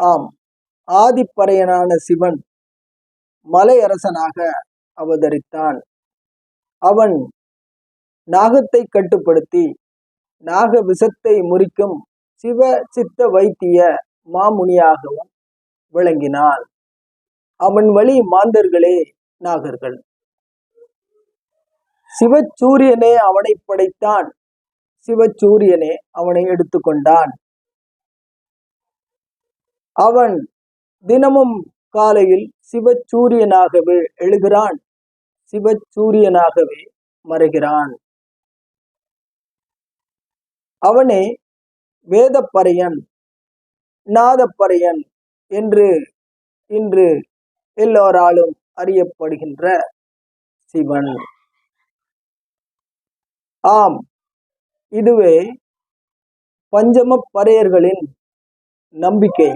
ஆம், ஆதிப்பறையனான சிவன் மலையரசனாக அவதரித்தான். அவன் நாகத்தை கட்டுப்படுத்தி நாக விஷத்தை முறிக்கும் சிவ சித்த வைத்திய மாமுனியாகவும் விளங்கினான். அவன் வழி மாந்தர்களே நாகர்கள். சிவசூரியனே அவனை படைத்தான், சிவசூரியனே அவனை எடுத்துக்கொண்டான். அவன் தினமும் காலையில் சிவசூரியனாகவே எழுகிறான், சிவசூரியனாகவே மறைகிறான். அவனே வேதப்பறையன், நாதப்பறையன் என்று இன்று எல்லோராலும் அறியப்படுகின்ற சிவன். ஆம், இதுவே பஞ்சம பறையர்களின் நம்பிக்கை.